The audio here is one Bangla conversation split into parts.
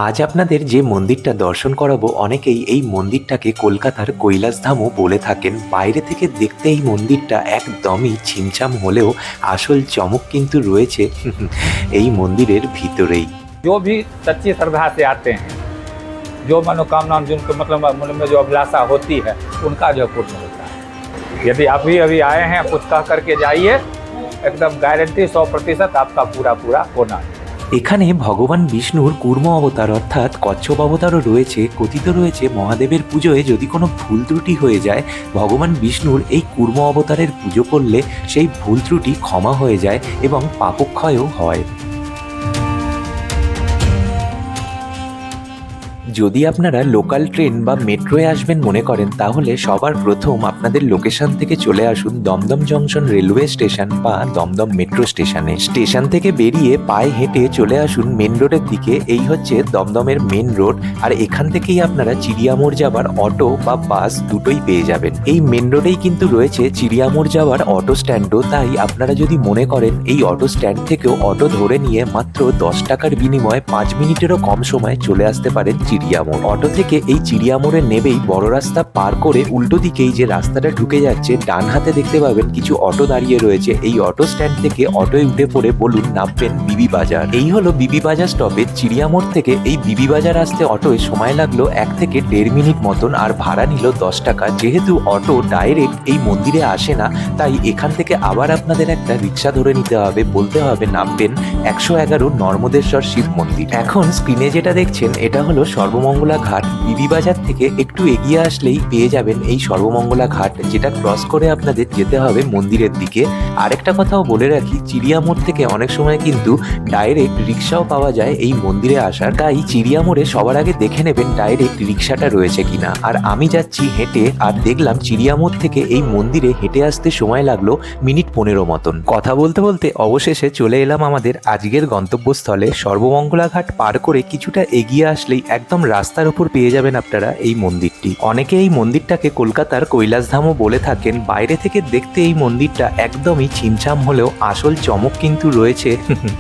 আজ আপনাদের যে মন্দিরটা দর্শন করাবো, অনেকেই এই মন্দিরটাকে কলকাতার কৈলাসধামও বলে থাকেন। বাইরে থেকে দেখতে এই মন্দিরটা একদমই ছিমছাম হলেও আসল চমক কিন্তু রয়েছে এই মন্দিরের ভিতরেই। जो भी सच्ची श्रद्धा से आते हैं, जो मनोकामना जिनको मतलब मन में जो अभिलाषा होती है उनका जो पूर्ण होता है। यदि अभी आए हैं कुछ कह करके जाइए, एकदम गारंटी 100% आपका पूरा होना है। এখানে ভগবান বিষ্ণুর কূর্ম অবতার অর্থাৎ কচ্ছপ অবতারও রয়েছে। কথিত রয়েছে মহাদেবের পুজোয় যদি কোনো ভুল ত্রুটি হয়ে যায়, ভগবান বিষ্ণুর এই কূর্ম অবতারের পুজো করলে সেই ভুল ত্রুটি ক্ষমা হয়ে যায় এবং পাপক্ষয়ও হয়। যদি আপনারা লোকাল ট্রেন বা মেট্রোয় আসবেন মনে করেন, তাহলে সবার প্রথম আপনাদের লোকেশন থেকে চলে আসুন দমদম জংশন রেলওয়ে স্টেশন বা দমদম মেট্রো স্টেশনে। স্টেশন থেকে বেরিয়ে পায়ে হেঁটে চলে আসুন মেন রোডের দিকে। এই হচ্ছে দমদমের মেন রোড, আর এখান থেকেই আপনারা চিড়িয়ামোড় যাবার অটো বা বাস দুটোই পেয়ে যাবেন। এই মেন রোডেই কিন্তু রয়েছে চিড়িয়ামোড় যাওয়ার অটো স্ট্যান্ডও, তাই আপনারা যদি মনে করেন এই অটো স্ট্যান্ড থেকেও অটো ধরে নিয়ে মাত্র 10 টাকার বিনিময়ে 5 মিনিটেরও কম সময়ে চলে আসতে পারেন চিড়িয়ামোড়। অটো থেকে এই চিড়িয়ামোড়ে নেবেই বড় রাস্তা পার করে উল্টো দিকেই যে রাস্তাটা ঢুকে যাচ্ছে, ডান হাতে দেখতে পাবেন কিছু অটো দাঁড়িয়ে রয়েছে। এই অটো স্ট্যান্ড থেকে অটোয় উঠে পড়ে বলুন নামবেন বিবি বাজার। এই হলো বিবি বাজার স্টপেজ। চিড়িয়ামোড় থেকে এই বিবি বাজার আসতে অটোয় সময় লাগলো 1 থেকে 1.5 মিনিট মতন, আর ভাড়া নিল 10 টাকা। যেহেতু অটো ডাইরেক্ট এই মন্দিরে আসে না, তাই এখান থেকে আবার আপনাদের একটা রিক্সা ধরে নিতে হবে। বলতে হবে নামবেন 111 নর্মদেশ্বর শিব মন্দির। এখন স্ক্রিনে যেটা দেখছেন এটা হলো সর্বমঙ্গলা ঘাট। বিবি বাজার থেকে একটু এগিয়ে আসলেই পেয়ে যাবেন এই সর্বমঙ্গলা ঘাট, যেটা ক্রস করে আপনাদের যেতে হবে মন্দিরের দিকে। আরেকটা কথাও বলে রাখি, চিড়িয়ামোড় থেকে অনেক সময় কিন্তু ডাইরেক্ট রিক্সাও পাওয়া যায় এই মন্দিরে আসার, তাই চিড়িয়ামোড়ে সবার আগে দেখে নেবেন ডাইরেক্ট রিক্সাটা রয়েছে কিনা। আর আমি যাচ্ছি হেঁটে, আর দেখলাম চিড়িয়ামোড় থেকে এই মন্দিরে হেঁটে আসতে সময় লাগলো মিনিট 15 মতন। কথা বলতে বলতে অবশেষে চলে এলাম আমাদের আজকের গন্তব্যস্থলে। সর্বমঙ্গলা ঘাট পার করে কিছুটা এগিয়ে আসলেই একদম রাস্তার উপর পেয়ে যাবেন আপনারা এই মন্দিরটি। অনেকে এই মন্দিরটাকে কলকাতার কৈলাসধামও বলে থাকেন। বাইরে থেকে দেখতে এই মন্দিরটা একদমই ছিমছাম হলেও আসল চমক কিন্তু রয়েছে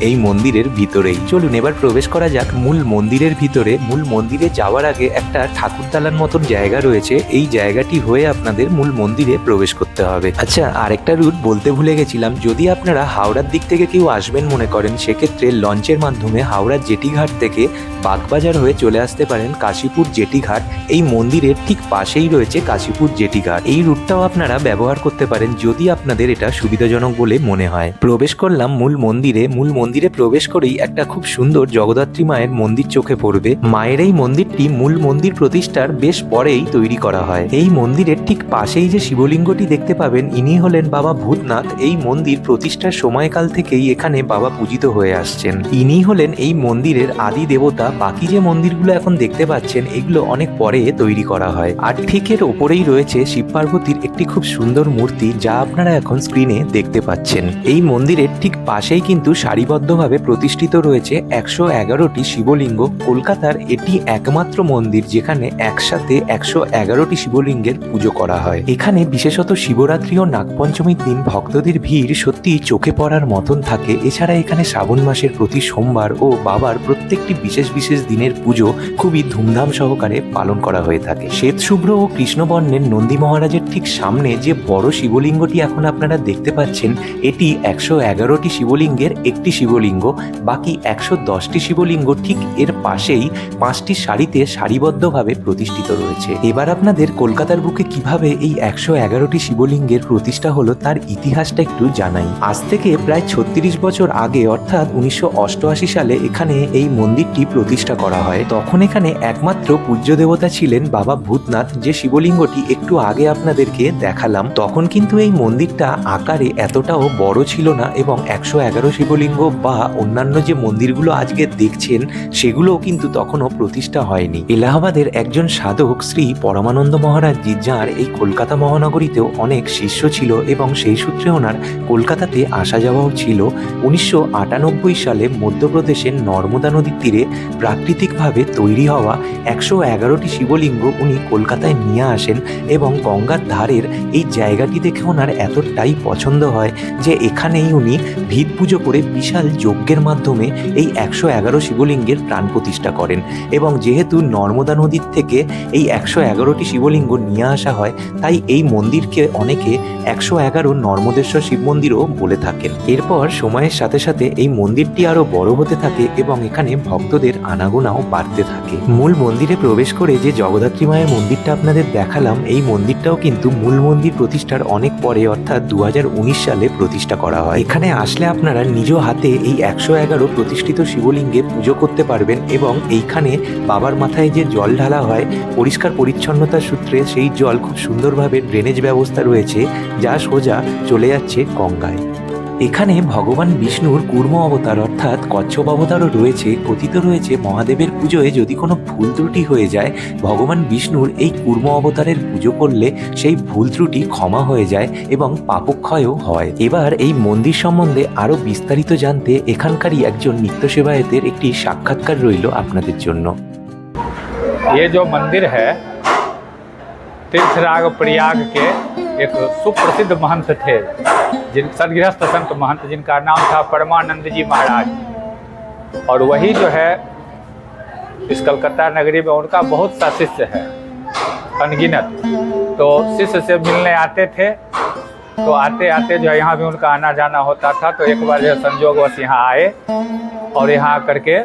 এই মন্দিরের ভিতরেই। চলুন এবার প্রবেশ করা যাক মূল মন্দিরের ভিতরে। মূল মন্দিরে যাওয়ার আগে একটা ঠাকুরদালান মতন জায়গা রয়েছে, এই জায়গাটি হয়ে আপনাদের মূল মন্দিরে প্রবেশ করতে হবে। আচ্ছা, আরেকটা রুট বলতে ভুলে গেছিলাম, যদি আপনারা হাওড়ার দিক থেকে কেউ আসবেন মনে করেন, সেক্ষেত্রে লঞ্চের মাধ্যমে হাওড়ার জেটিঘাট থেকে বাগবাজার হয়ে চলে আসতে পারেন কাশীপুর জেটিঘাট। এই মন্দিরের ঠিক পাশেই রয়েছে কাশীপুর জেটিঘাট। এই রুটটাও আপনারা ব্যবহার করতে পারেন যদি আপনাদের এটা সুবিধাজনক বলে মনে হয়। প্রবেশ করলাম মূল মন্দিরে। মূল মন্দিরে প্রবেশ করেই একটা খুব সুন্দর জগদ্ধাত্রী মায়ের মন্দির চোখে পড়বে। মায়ের এই মন্দিরটি মূল মন্দির প্রতিষ্ঠার বেশ পরেই তৈরি করা হয়। এই মন্দিরের ঠিক পাশেই যে শিবলিঙ্গটি দেখতে পাবেন, ইনি হলেন বাবা ভূতনাথ। এই মন্দির প্রতিষ্ঠার সময়কাল থেকেই এখানে বাবা পূজিত হয়ে আসছেন। ইনি হলেন এই মন্দিরের আদি দেবতা। বাকি যে মন্দিরগুলো এখন দেখতে পাচ্ছেন এগুলো অনেক পরে তৈরি করা হয়। আর ঠিক এর ওপরেই রয়েছে শিব পার্বতীর একটি খুব সুন্দর মূর্তি, যা আপনারা এখন স্ক্রিনে দেখতে পাচ্ছেন। এই মন্দিরের ঠিক পাশেই কিন্তু সারিবদ্ধভাবে প্রতিষ্ঠিত রয়েছে 111টি শিবলিঙ্গ। কলকাতার এটি একমাত্র মন্দির যেখানে একসাথে 111টি শিবলিঙ্গের পুজো করা হয়। এখানে বিশেষত শিবরাত্রি ও নাগপঞ্চমীর দিন ভক্তদের ভিড় সত্যি চোখে পড়ার মতন থাকে। এছাড়া এখানে শ্রাবণ মাসের প্রতি সোমবার ও বাবার প্রত্যেকটি বিশেষ দিনের পুজো খুবই ধুমধাম সহকারে পালন করা হয়ে থাকে। শ্বেত শুভ্র ও কৃষ্ণবর্ণের নন্দী মহারাজের ঠিক সামনে যে বড় শিবলিঙ্গটি এখন আপনারা দেখতে পাচ্ছেন, এটি 111টি শিবলিঙ্গের একটি শিবলিঙ্গ। বাকি 110টি শিবলিঙ্গ ঠিক এর পাশেই 5টি সারিতে সারিবদ্ধভাবে প্রতিষ্ঠিত রয়েছে। এবার আপনাদের কলকাতার বুকে কিভাবে এই 111টি শিবলিঙ্গের প্রতিষ্ঠা হলো তার ইতিহাসটা একটু জানাই। আজ থেকে প্রায় 36 বছর আগে অর্থাৎ 1988 সালে এখানে এই মন্দিরটি প্রতিষ্ঠা করা হয়। তখন এখানে একমাত্র পূজ্য দেবতা ছিলেন বাবা ভূতনাথ। যে শিবলিঙ্গটি একটু আগে আপনাদেরকে দেখালাম, তখন কিন্তু এই মন্দিরটা আকারে এতটাও বড় ছিল না এবং 111 শিবলিঙ্গ বা অন্যান্য যে মন্দিরগুলো আজকে দেখছেন সেগুলোও কিন্তু তখনও প্রতিষ্ঠা হয়নি। এলাহাবাদের একজন সাধক শ্রী পরমানন্দ মহারাজজি, যাঁর এই কলকাতা মহানগরীতেও অনেক শিষ্য ছিল এবং সেই সূত্রে ওনার কলকাতাতে আসা যাওয়াও ছিল। 1998 সালে মধ্যপ্রদেশের নর্মদা নদীর তীরে প্রাকৃতিকভাবে তৈরি তৈরি হওয়া 111টি শিবলিঙ্গ উনি কলকাতায় নিয়ে আসেন এবং গঙ্গার ধারের এই জায়গাটি দেখে ওনার এতটাই পছন্দ হয় যে এখানেই উনি ভিত পুজো করে বিশাল যজ্ঞের মাধ্যমে এই 111 শিবলিঙ্গের প্রাণ প্রতিষ্ঠা করেন। এবং যেহেতু নর্মদা নদীর থেকে এই 111টি শিবলিঙ্গ নিয়ে আসা হয়, তাই এই মন্দিরকে অনেকে 111 নর্মদেশ্বর শিব মন্দিরও বলে থাকেন। এরপর সময়ের সাথে সাথে এই মন্দিরটি আরো বড় হতে থাকে এবং এখানে ভক্তদের আনাগোনাও বাড়তে থাকে। মূল মন্দিরে প্রবেশ করে যে জগদ্ধাত্রী মায়ের মন্দিরটা আপনাদের দেখালাম, এই মন্দিরটাও কিন্তু মূল মন্দির প্রতিষ্ঠার অনেক পরে অর্থাৎ 2019 সালে প্রতিষ্ঠা করা হয়। এখানে আসলে আপনারা নিজ হাতে এই 111 প্রতিষ্ঠিত শিবলিঙ্গে পুজো করতে পারবেন এবং এইখানে বাবার মাথায় যে জল ঢালা হয়, পরিষ্কার পরিচ্ছন্নতার সূত্রে সেই জল খুব সুন্দরভাবে ড্রেনেজ ব্যবস্থা রয়েছে যা সোজা চলে যাচ্ছে গঙ্গায়। এখানে ভগবান বিষ্ণুর কুর্ম অবতার অর্থাৎ কচ্ছপ অবতারও রয়েছে। কথিত রয়েছে মহাদেবের পুজোয় যদি কোনো ভুল ত্রুটি হয়ে যায়, ভগবান বিষ্ণুর এই কুর্ম অবতারের পুজো করলে সেই ভুল ত্রুটি ক্ষমা হয়ে যায় এবং পাপক্ষয়ও হয়। এবার এই মন্দির সম্বন্ধে আরও বিস্তারিত জানতে এখানকারই একজন নিত্য সেবায়েতের একটি সাক্ষাৎকার রইল আপনাদের জন্য। ये जो मंदिर है तीर्थराग प्रयाग के एक सुप्रसिद्ध महंत थे, जिन सदगृहस्थ संत महंत जिनका नाम था परमानंद जी महाराज, और वही जो है इस कलकत्ता नगरी में उनका बहुत सा शिष्य है, अनगिनत। तो शिष्य से मिलने आते थे, तो आते आते जो है यहाँ भी उनका आना जाना होता था। तो एक बार जो संयोगवश यहाँ आए और यहाँ आकर के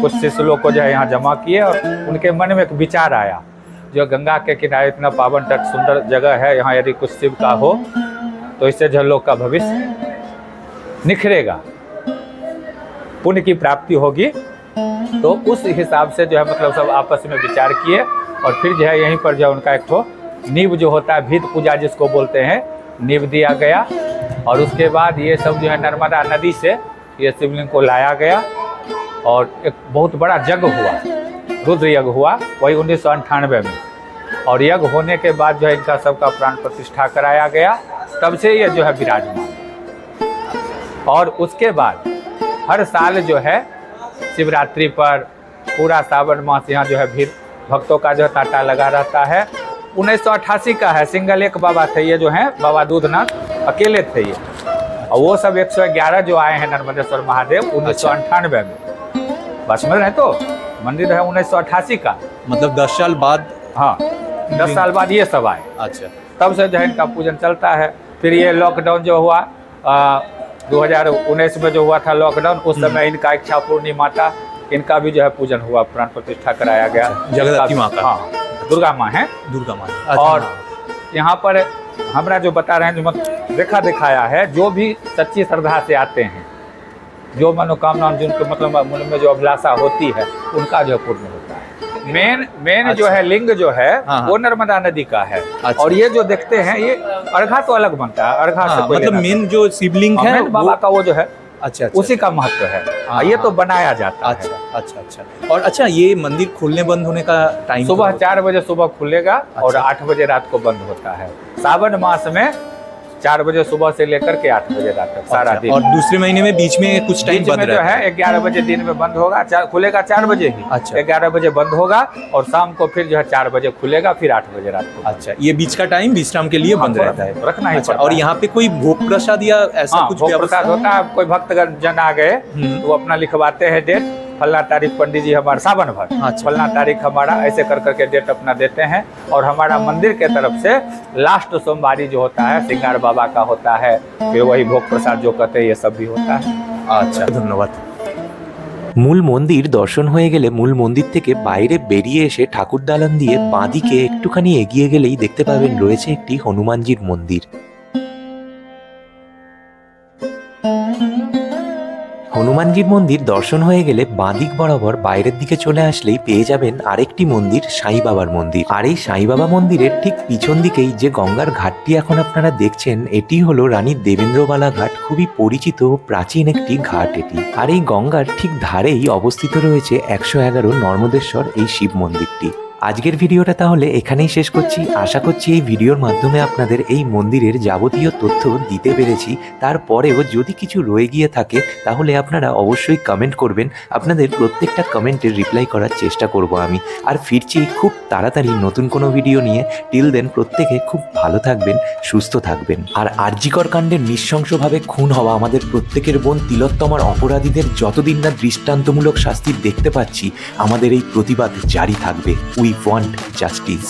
कुछ शिष्य लोग को जो है यहाँ जमा किए और उनके मन में एक विचार आया, जो गंगा के किनारे इतना पावन तट सुंदर जगह है, यहाँ यदि कुछ शिव का हो तो इससे जो लोग का भविष्य निखरेगा, पुण्य की प्राप्ति होगी। तो उस हिसाब से जो है मतलब सब आपस में विचार किए और फिर जो है यहीं पर जो है उनका एक ठो नींव जो होता है, भीत पूजा जिसको बोलते हैं, नींव दिया गया। और उसके बाद ये सब जो है नर्मदा नदी से ये शिवलिंग को लाया गया और एक बहुत बड़ा यज्ञ हुआ, रुद्र यज्ञ हुआ, वही 1998 में। और यज्ञ होने के बाद जो है इनका सबका प्राण प्रतिष्ठा कराया गया, तब से ये जो है विराजमान। और उसके बाद हर साल जो है शिवरात्रि पर पूरा सावन मास यहाँ जो है भीड़ भक्तों का जो है तांता लगा रहता है। 1988 का है, सिंगल एक बाबा थे ये जो हैं बाबा दूधनाथ, अकेले थे ये। और वो सब 111 जो आए हैं नर्मदेश्वर महादेव 1998 में। बस में रहे तो मंदिर है 1988 का, मतलब 10 साल बाद। हाँ, 10 साल बाद ये सब आए। अच्छा, तब से जो है इनका पूजन चलता है। फिर ये लॉकडाउन जो हुआ 2019 में जो हुआ था लॉकडाउन, उस समय इनका इच्छा पूर्णी माता, इनका भी जो है पूजन हुआ, प्राण प्रतिष्ठा कराया गया। जगदम्बा माँ का। हाँ, दुर्गा माँ है, दुर्गा माँ। और यहाँ पर हमरा जो बता रहे हैं, जो देखा दिखाया है, जो भी सच्ची श्रद्धा से आते हैं, जो मनोकामना जिनके मतलब मन में जो अभिलाषा होती है उनका जो पूर्ण होता है। मेन जो है लिंग जो है वो नर्मदा नदी का है। और ये जो देखते हैं ये अर्घा तो अलग बनता है, अर्घा से कोई मतलब मेन जो शिवलिंग है बाबा का वो जो है अच्छा, उसी का महत्व है। ये तो बनाया जाता है। अच्छा। और अच्छा, ये मंदिर खोलने बंद होने का टाइम सुबह 4 बजे सुबह खुलेगा और 8 बजे रात को बंद होता है। सावन मास में 4 बजे सुबह से लेकर के 8 बजे रात तक सारा दिन। और दूसरे महीने में बीच में कुछ टाइम बंद जो है 11 बजे दिन में बंद होगा, खुलेगा 4 बजे ही। अच्छा, 11 बजे बंद होगा और शाम को फिर जो है 4 बजे खुलेगा, फिर 8 बजे रात को। अच्छा, ये बीच का टाइम विश्राम के लिए बंद रहता है, रखना ही पड़ता है। और यहाँ पे कोई भोग प्रसाद या ऐसा कुछ भोग प्रसाद होता है। कोई भक्तगण जन आ गए तो वो अपना लिखवाते हैं डेट, फलना तारीख पंडित जी हमारा सावन भर, फलना तारीख हमारा, ऐसे कर करके डेट अपना देते हैं। और हमारा मंदिर के तरफ से लास्ट सोमवारी जो होता है सिंगार बाबा का होता है, फिर वही भोग प्रसाद जो कहते हैं ये सब भी होता है। अच्छा, धन्यवाद। মূল মন্দির দর্শন হয়ে গেলে মূল মন্দির থেকে বাইরে বেরিয়ে এসে ঠাকুর দালান দিয়ে বাঁদিকে একটুখানি এগিয়ে গেলেই দেখতে পাবেন রয়েছে একটি হনুমানজির মন্দির। হনুমানজির মন্দির দর্শন হয়ে গেলে বাঁদিক বরাবর বাইরের দিকে চলে আসলেই পেয়ে যাবেন আরেকটি মন্দির, সাই বাবার মন্দির। আর এই সাই বাবা মন্দিরের ঠিক পিছন দিকেই যে গঙ্গার ঘাটটি এখন আপনারা দেখছেন, এটি হলো রানী দেবেন্দ্রবালা ঘাট। খুবই পরিচিত প্রাচীন একটি ঘাট এটি। আর এই গঙ্গার ঠিক ধারেই অবস্থিত রয়েছে 111 নর্মদেশ্বর এই শিব মন্দিরটি। আজকের ভিডিওটা তাহলে এখানেই শেষ করছি। আশা করছি এই ভিডিওর মাধ্যমে আপনাদের এই মন্দিরের যাবতীয় তথ্য দিতে পেরেছি। তারপরেও যদি কিছু রয়ে গিয়ে থাকে তাহলে আপনারা অবশ্যই কমেন্ট করবেন। আপনাদের প্রত্যেকটা কমেন্টের রিপ্লাই করার চেষ্টা করব আমি। আর ফিরছি খুব তাড়াতাড়ি নতুন কোনো ভিডিও নিয়ে। টিল দেন প্রত্যেকে খুব ভালো থাকবেন, সুস্থ থাকবেন। আর আরজিকর কাণ্ডে নৃশংসভাবে খুন হওয়া আমাদের প্রত্যেকের বোন তিলোত্তমার অপরাধীদের যতদিন না দৃষ্টান্তমূলক শাস্তি দেখতে পাচ্ছি, আমাদের এই প্রতিবাদ জারি থাকবে। We want justice.